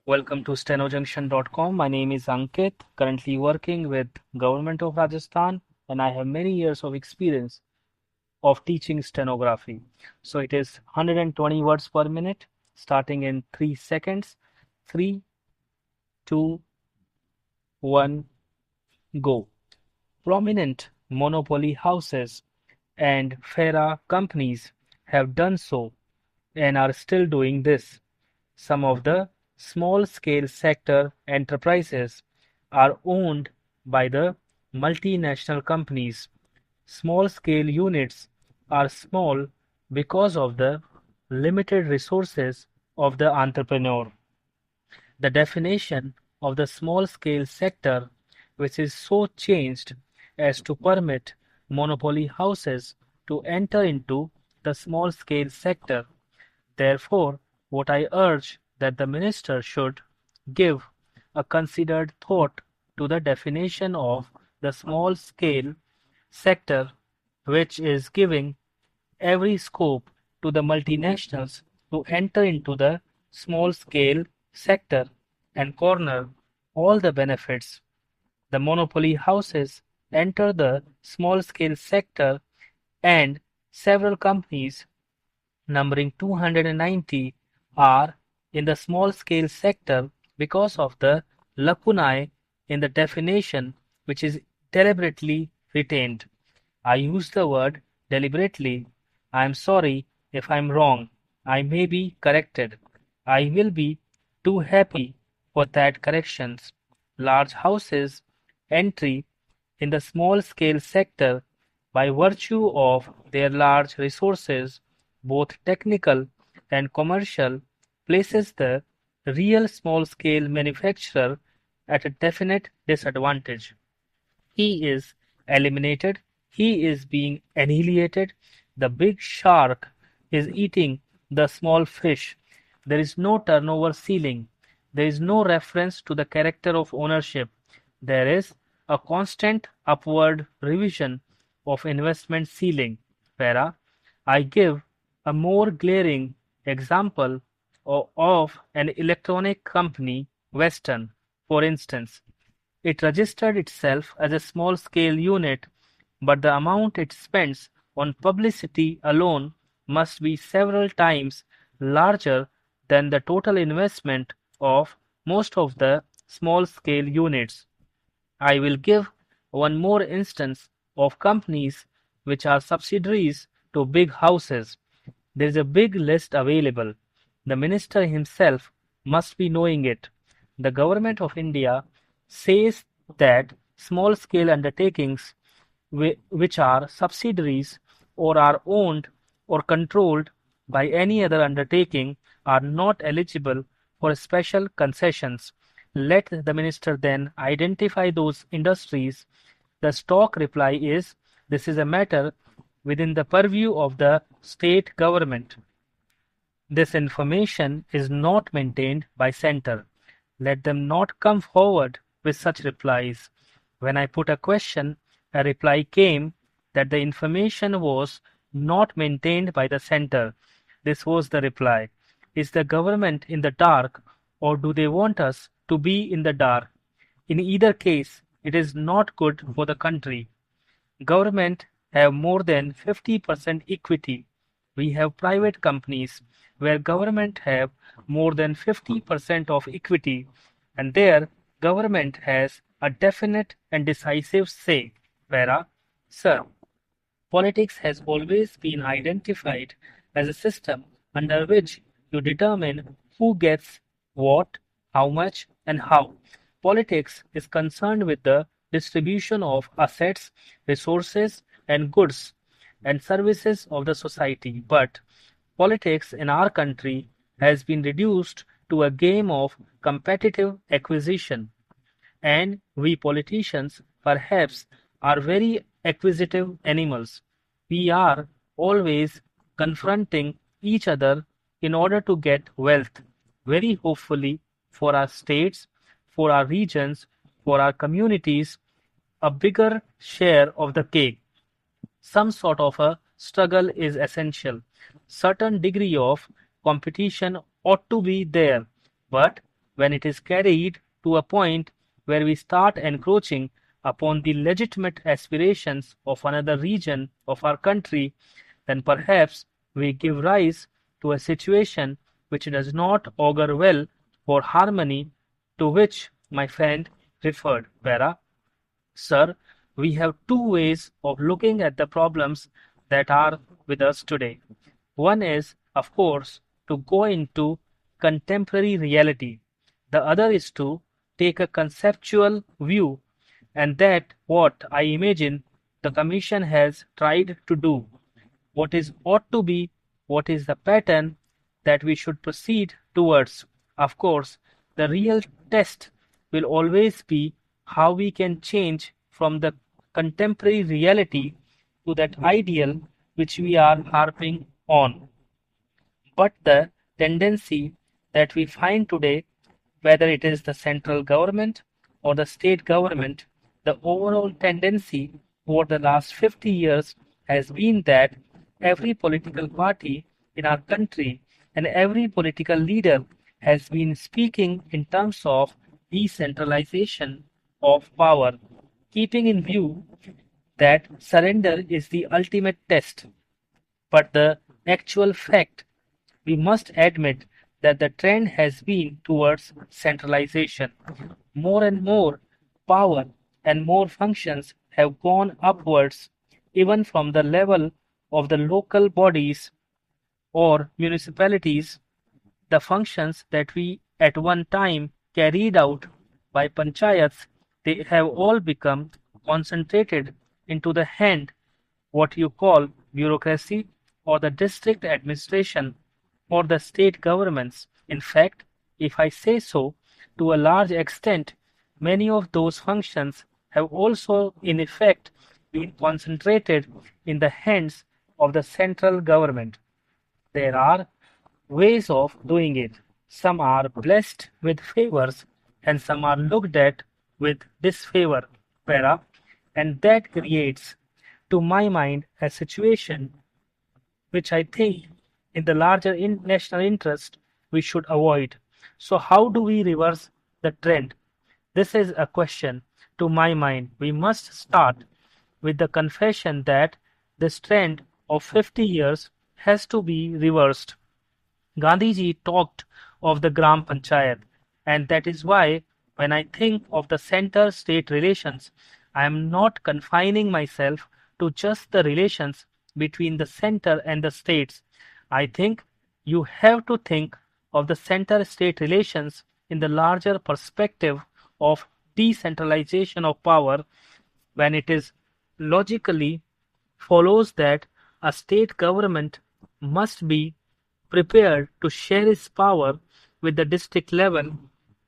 Welcome to stenojunction.com. My name is Ankit, currently working with Government of Rajasthan, and I have many years of experience of teaching stenography. So it is 120 words per minute, starting in 3 seconds. 3, 2, 1, go. Prominent monopoly houses and FERA companies have done so and are still doing this. Some of the small-scale sector enterprises are owned by the multinational companies. Small-scale units are small because of the limited resources of the entrepreneur. The definition of the small-scale sector, which is so changed as to permit monopoly houses to enter into the small-scale sector. Therefore, what I urge that the minister should give a considered thought to the definition of the small-scale sector, which is giving every scope to the multinationals to enter into the small-scale sector and corner all the benefits. The monopoly houses enter the small-scale sector and several companies numbering 290 are in the small-scale sector because of the lacunae in the definition which is deliberately retained. I use the word deliberately. I am sorry if I am wrong. I may be corrected. I will be too happy for that corrections. Large houses entry in the small-scale sector by virtue of their large resources, both technical and commercial, places the real small-scale manufacturer at a definite disadvantage. He is eliminated, he is being annihilated, the big shark is eating the small fish. There is no turnover ceiling. There is no reference to the character of ownership. There is a constant upward revision of investment ceiling. Para, I give a more glaring example of an electronic company, Western, for instance. It registered itself as a small-scale unit, but the amount it spends on publicity alone must be several times larger than the total investment of most of the small-scale units. I will give one more instance of companies which are subsidiaries to big houses. There is a big list available. The minister himself must be knowing it. The government of India says that small-scale undertakings which are subsidiaries or are owned or controlled by any other undertaking are not eligible for special concessions. Let the minister then identify those industries. The stock reply is, this is a matter within the purview of the state government. This information is not maintained by center. Let them not come forward with such replies. When I put a question, a reply came that the information was not maintained by the center. This was the reply. Is the government in the dark, or do they want us to be in the dark? In either case, it is not good for the country. Government have more than 50% equity. We have private companies where government have more than 50% of equity, and there government has a definite and decisive say. Whereas, sir, politics has always been identified as a system under which you determine who gets what, how much, and how. Politics is concerned with the distribution of assets, resources, and goods and services of the society. But politics in our country has been reduced to a game of competitive acquisition, and we politicians perhaps are very acquisitive animals. We are always confronting each other in order to get wealth, very hopefully for our states, for our regions, for our communities, a bigger share of the cake. Some sort of a struggle is essential. Certain degree of competition ought to be there, but when it is carried to a point where we start encroaching upon the legitimate aspirations of another region of our country, then perhaps we give rise to a situation which does not augur well for harmony, to which my friend referred. Para, sir, we have two ways of looking at the problems that are with us today. One is, of course, to go into contemporary reality. The other is to take a conceptual view, and that what I imagine the Commission has tried to do. What is ought to be, what is the pattern that we should proceed towards. Of course, the real test will always be how we can change from the contemporary reality to that ideal which we are harping on. But the tendency that we find today, whether it is the central government or the state government, the overall tendency over the last 50 years has been that every political party in our country and every political leader has been speaking in terms of decentralization of power, keeping in view that surrender is the ultimate test. But the actual fact, we must admit that the trend has been towards centralization. More and more power and more functions have gone upwards, even from the level of the local bodies or municipalities. The functions that we at one time carried out by panchayats, they have all become concentrated into the hand, what you call bureaucracy or the district administration or the state governments. In fact, if I say so, to a large extent, many of those functions have also in effect been concentrated in the hands of the central government. There are ways of doing it. Some are blessed with favors and some are looked at with disfavor, para, and that creates, to my mind, a situation which I think in the larger national interest we should avoid. So how do we reverse the trend? This is a question. To my mind, we must start with the confession that this trend of 50 years has to be reversed. Gandhiji talked of the Gram Panchayat, and that is why when I think of the center-state relations, I am not confining myself to just the relations between the center and the states. I think you have to think of the center-state relations in the larger perspective of decentralization of power, when it is logically follows that a state government must be prepared to share its power with the district level,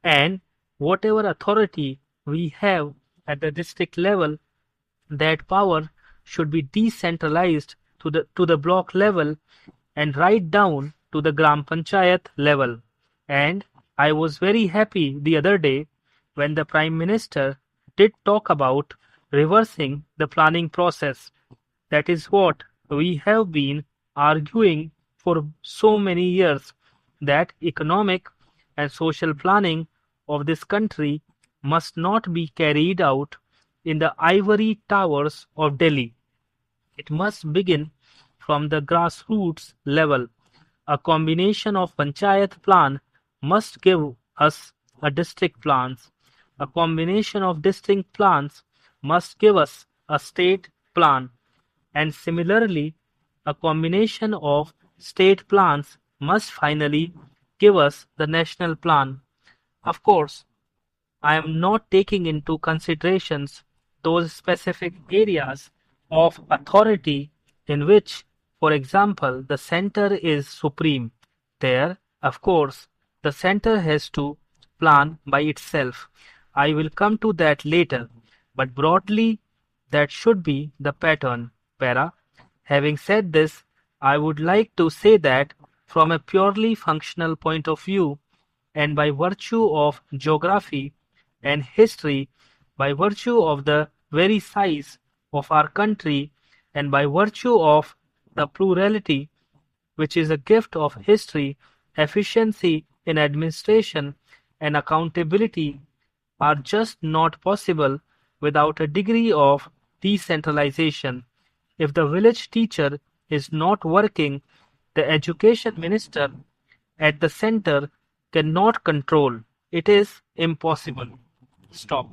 and whatever authority we have at the district level, that power should be decentralized to the block level and right down to the Gram Panchayat level. And I was very happy the other day when the Prime Minister did talk about reversing the planning process. That is what we have been arguing for so many years, that economic and social planning of this country must not be carried out in the ivory towers of Delhi. It must begin from the grassroots level. A combination of panchayat plan must give us a district plans. A combination of district plans must give us a state plan. And similarly, a combination of state plans must finally give us the national plan. Of course, I am not taking into considerations those specific areas of authority in which, for example, the center is supreme. There, of course, the center has to plan by itself. I will come to that later, but broadly, that should be the pattern. Para. Having said this, I would like to say that from a purely functional point of view, and by virtue of geography and history, by virtue of the very size of our country, and by virtue of the plurality which is a gift of history, efficiency in administration, and accountability are just not possible without a degree of decentralization. If the village teacher is not working, the education minister at the center cannot control. It is impossible. Stop.